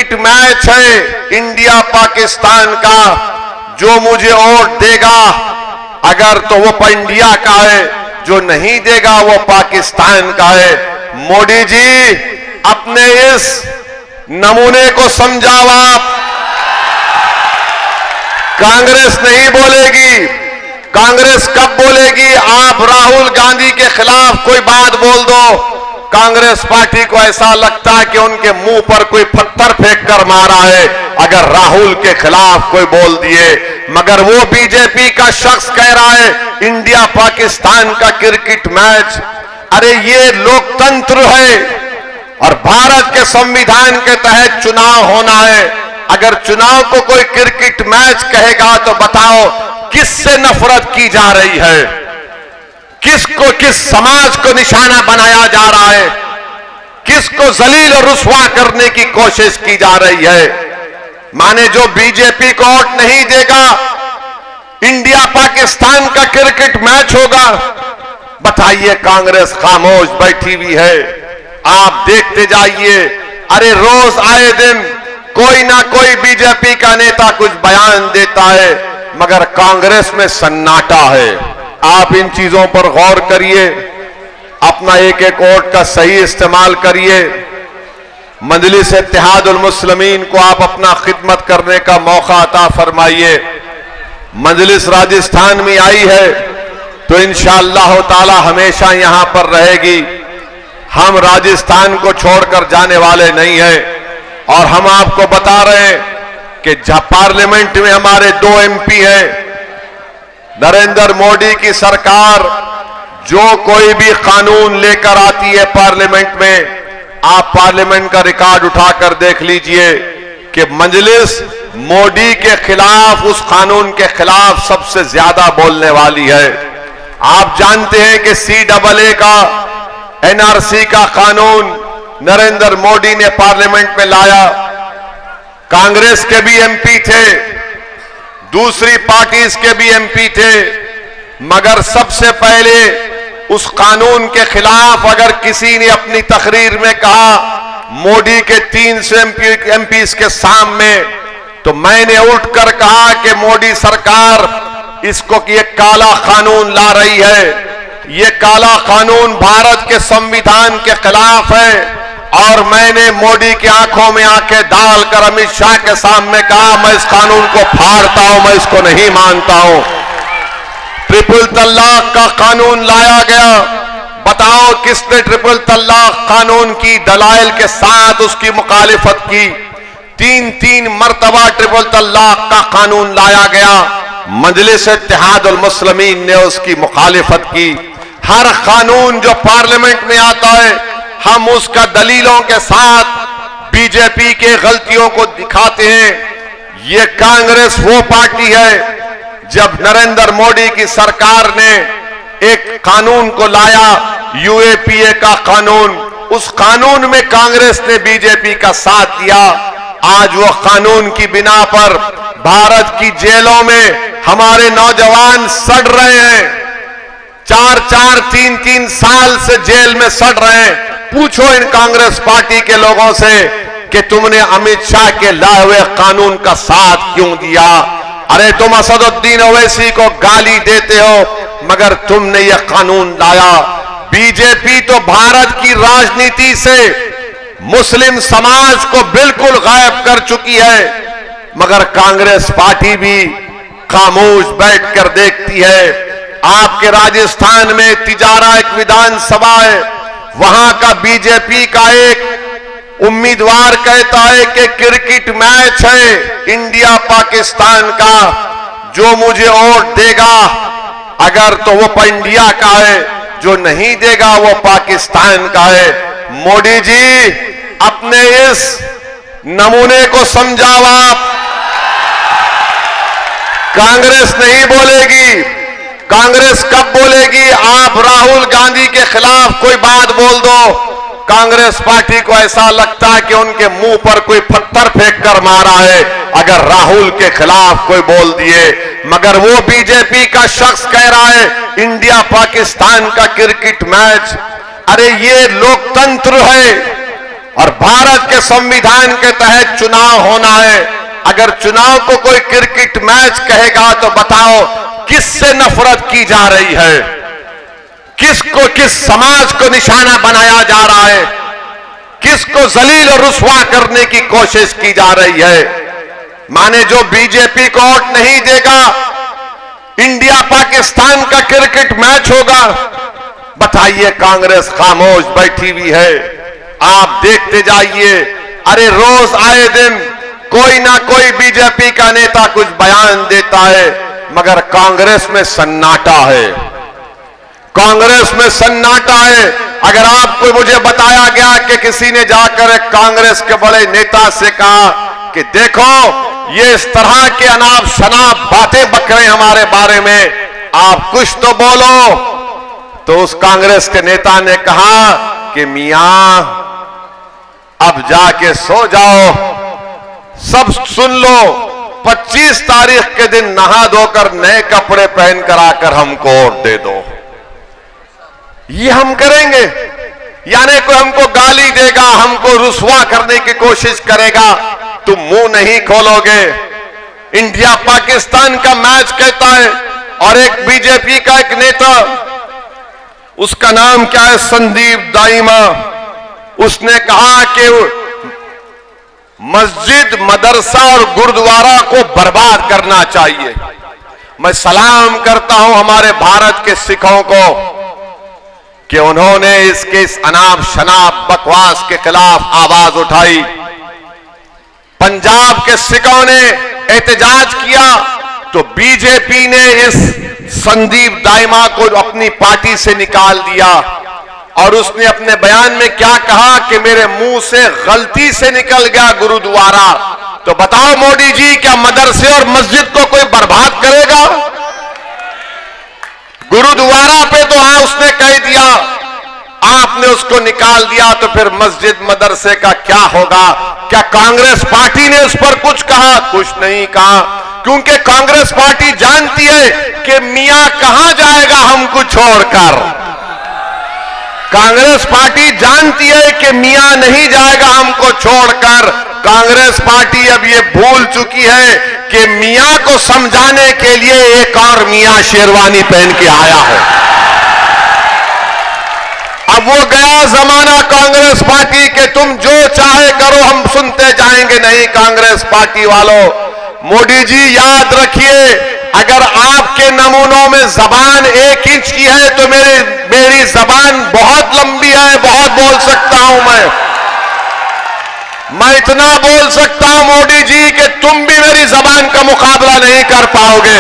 Cricket match है India Pakistan का, जो मुझे वोट देगा अगर तो वो इंडिया का है, जो नहीं देगा वो पाकिस्तान का है। मोदी जी अपने इस नमूने को समझाओ आप। कांग्रेस नहीं बोलेगी। कांग्रेस कब बोलेगी? आप राहुल गांधी के खिलाफ कोई बात बोल दो, कांग्रेस पार्टी को ऐसा लगता है कि उनके मुंह पर कोई पत्थर फेंक कर मारा है अगर राहुल के खिलाफ कोई बोल दिए। मगर वो बीजेपी का शख्स कह रहा है इंडिया पाकिस्तान का क्रिकेट मैच। अरे ये लोकतंत्र है और भारत के संविधान के तहत चुनाव होना है। अगर चुनाव को कोई क्रिकेट मैच कहेगा तो बताओ किससे नफरत की जा रही है? किसको, किस समाज को निशाना बनाया जा रहा है? किसको जलील और रुस्वा करने की कोशिश की जा रही है? माने जो बीजेपी को वोट नहीं देगा, इंडिया पाकिस्तान का क्रिकेट मैच होगा। बताइए, कांग्रेस खामोश बैठी हुई है, आप देखते जाइए। अरे रोज आए दिन कोई ना कोई बीजेपी का नेता कुछ बयान देता है, मगर कांग्रेस में सन्नाटा है। आप इन चीजों पर गौर करिए, अपना एक एक वोट का सही इस्तेमाल करिए। मजलिस इत्तेहादुल मुस्लिमीन को आप अपना खिदमत करने का मौका अता फरमाइए। मजलिस राजस्थान में आई है तो इंशाअल्लाह ताला हमेशा यहां पर रहेगी। हम राजस्थान को छोड़कर जाने वाले नहीं हैं और हम आपको बता रहे हैं कि पार्लियामेंट में हमारे 2 MP हैं। नरेंद्र मोदी की सरकार जो कोई भी कानून लेकर आती है पार्लियामेंट में, आप पार्लियामेंट का रिकॉर्ड उठाकर देख लीजिए कि मजलिस मोदी के खिलाफ, उस कानून के खिलाफ सबसे ज्यादा बोलने वाली है। आप जानते हैं कि CAA का, NRC का कानून नरेंद्र मोदी ने पार्लियामेंट में लाया। कांग्रेस के भी MP थे, दूसरी पार्टीज के भी MP थे, मगर सबसे पहले उस कानून के खिलाफ अगर किसी ने अपनी तकरीर में कहा मोदी के 300 MPs के सामने, तो मैंने उठकर कहा कि मोदी सरकार इसको कि ये काला कानून ला रही है, ये काला कानून भारत के संविधान के खिलाफ है। और मैंने मोदी की आंखों में आंखें डालकर अमित शाह के सामने कहा मैं इस कानून को फाड़ता हूं, मैं इसको नहीं मानता हूं। ट्रिपल तलाक का कानून लाया गया। बताओ किसने ट्रिपल तलाक कानून की दलाइल के साथ उसकी मुखालिफत की? 3 मर्तबा ट्रिपल तलाक का कानून लाया गया, मजलिस इत्तेहादुल मुस्लिमीन ने उसकी मुखालिफत की। हर कानून जो पार्लियामेंट में आता है हम उसका दलीलों के साथ बीजेपी के गलतियों को दिखाते हैं। ये कांग्रेस वो पार्टी है, जब नरेंद्र मोदी की सरकार ने एक कानून को लाया, UAPA का कानून, उस कानून में कांग्रेस ने बीजेपी का साथ दिया। आज वो कानून की बिना पर भारत की जेलों में हमारे नौजवान सड़ रहे हैं, 4-4, 3-3 साल से जेल में सड़ रहे हैं। पूछो इन कांग्रेस पार्टी के लोगों से कि तुमने अमित शाह के लाए हुए कानून का साथ क्यों दिया? अरे तुम असदुद्दीन ओवैसी को गाली देते हो, मगर तुमने यह कानून लाया। बीजेपी तो भारत की राजनीति से मुस्लिम समाज को बिल्कुल गायब कर चुकी है, मगर कांग्रेस पार्टी भी खामोश बैठकर देखती है। आपके राजस्थान में तिजारा एक विधानसभा है, वहां का बीजेपी का एक उम्मीदवार कहता है कि क्रिकेट मैच है इंडिया पाकिस्तान का, जो मुझे वोट देगा अगर तो वो इंडिया का है, जो नहीं देगा वो पाकिस्तान का है। मोदी जी अपने इस नमूने को समझाओ आप। कांग्रेस नहीं बोलेगी। कांग्रेस कब बोलेगी? आप राहुल गांधी के खिलाफ कोई बात बोल दो, कांग्रेस पार्टी को ऐसा लगता है कि उनके मुंह पर कोई पत्थर फेंक कर मारा है अगर राहुल के खिलाफ कोई बोल दिए। मगर वो बीजेपी का शख्स कह रहा है इंडिया पाकिस्तान का क्रिकेट मैच। अरे ये लोकतंत्र है और भारत के संविधान के तहत चुनाव होना है। अगर चुनाव को कोई क्रिकेट मैच कहेगा तो बताओ किससे नफरत की जा रही है, किसको, किस समाज को निशाना बनाया जा रहा है, किसको जलील और रुस्वा करने की कोशिश की जा रही है। माने जो बीजेपी को वोट नहीं देगा, इंडिया पाकिस्तान का क्रिकेट मैच होगा। बताइए, कांग्रेस खामोश बैठी हुई है, आप देखते जाइए। अरे रोज आए दिन कोई ना कोई बीजेपी का नेता कुछ बयान देता है, मगर कांग्रेस में सन्नाटा है, कांग्रेस में सन्नाटा है। अगर आपको मुझे बताया गया कि किसी ने जाकर एक कांग्रेस के बड़े नेता से कहा कि देखो ये इस तरह के अनाप शनाप बातें बक रहे हमारे बारे में, आप कुछ तो बोलो, तो उस कांग्रेस के नेता ने कहा कि मियां अब जाके सो जाओ, सब सुन लो, 25 तारीख के दिन नहा धोकर नए कपड़े पहनकर आकर हमको वोट दे दो। ये हम करेंगे, यानी कोई हमको गाली देगा, हमको रुस्वा करने की कोशिश करेगा, तुम मुंह नहीं खोलोगे। इंडिया पाकिस्तान का मैच कहता है, और एक बीजेपी का एक नेता, उसका नाम क्या है, संदीप दाइमा, उसने कहा कि मस्जिद, मदरसा और गुरुद्वारा को बर्बाद करना चाहिए। मैं सलाम करता हूं हमारे भारत के सिखों को कि उन्होंने इसके इस अनाप शनाप बकवास के खिलाफ आवाज उठाई। पंजाब के सिखों ने एहतजाज किया तो बीजेपी ने इस संदीप दाइमा को अपनी पार्टी से निकाल दिया, और उसने अपने बयान में क्या कहा कि मेरे मुंह से गलती से निकल गया गुरुद्वारा। तो बताओ मोदी जी, क्या मदरसे और मस्जिद को कोई बर्बाद करेगा? गुरुद्वारा पे तो हाँ उसने कह दिया, आपने उसको निकाल दिया, तो फिर मस्जिद मदरसे का क्या होगा? क्या कांग्रेस पार्टी ने उस पर कुछ कहा? कुछ नहीं कहा, क्योंकि कांग्रेस पार्टी जानती है कि मियां कहां जाएगा हमको छोड़कर। कांग्रेस पार्टी जानती है कि मियां नहीं जाएगा हमको छोड़कर। कांग्रेस पार्टी अब ये भूल चुकी है कि मियां को समझाने के लिए एक और मियां शेरवानी पहन के आया है। अब वो गया जमाना कांग्रेस पार्टी के तुम जो चाहे करो, हम सुनते जाएंगे। नहीं कांग्रेस पार्टी वालों, मोदी जी याद रखिए, अगर आपके नमूनों में जबान 1 इंच की है तो मेरी जबान बहुत लंबी है, बहुत बोल सकता हूं मैं इतना बोल सकता हूं मोदी जी कि तुम भी मेरी जबान का मुकाबला नहीं कर पाओगे।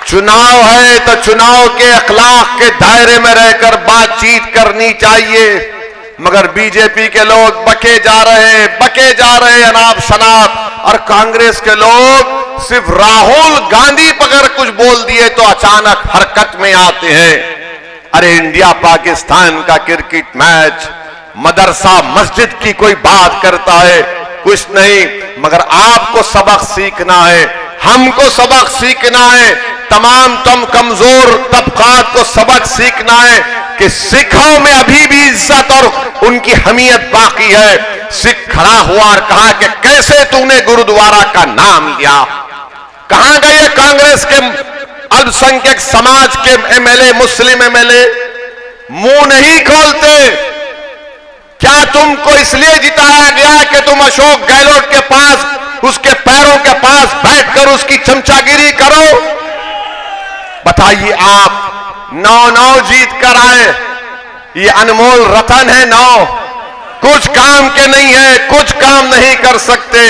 चुनाव है तो चुनाव के अखलाक के दायरे में रहकर बातचीत करनी चाहिए, मगर बीजेपी के लोग बके जा रहे अनाप शनाप, और कांग्रेस के लोग सिर्फ राहुल गांधी पकड़ कुछ बोल दिए तो अचानक हरकत में आते हैं। अरे इंडिया पाकिस्तान का क्रिकेट मैच, मदरसा मस्जिद की कोई बात करता है? कुछ नहीं, मगर आपको सबक सीखना है, हमको सबक सीखना है, तमाम कमजोर तबकात को सबक सीखना है कि सिखों में अभी भी इज्जत और उनकी हमीयत बाकी है। सिख खड़ा हुआ और कहा कि कैसे तूने गुरुद्वारा का नाम लिया? कहां गए कांग्रेस के अल्पसंख्यक समाज के एमएलए, मुस्लिम एमएलए? मुंह नहीं खोलते। क्या तुमको इसलिए जिताया गया कि तुम अशोक गहलोत के पास, उसके पैरों के पास बैठकर उसकी चमचागिरी करो? बताइए आप, 9-9 जीत कर आए, ये अनमोल रतन है 9, कुछ काम के नहीं है, कुछ काम नहीं कर सकते।